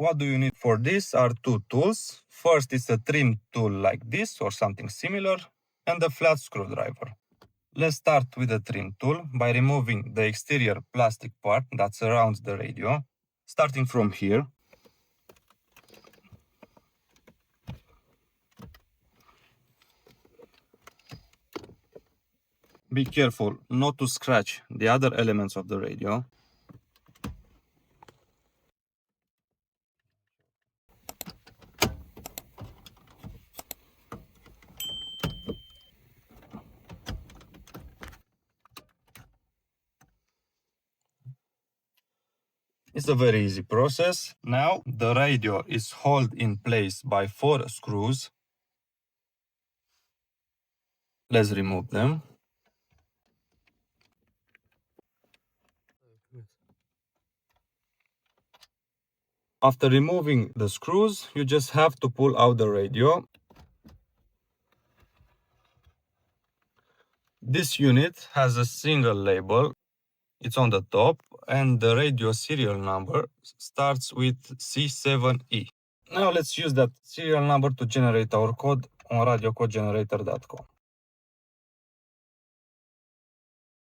What do you need for this are two tools. First is a trim tool like this or something similar, and a flat screwdriver. Let's start with the trim tool by removing the exterior plastic part that surrounds the radio, starting from here. Be careful not to scratch the other elements of the radio. It's a very easy process. Now the radio is held in place by 4 screws. Let's remove them. After removing the screws, you just have to pull out the radio. This unit has a single label. It's on the top, and the radio serial number starts with C7E. Now let's use that serial number to generate our code on radiocodegenerator.com.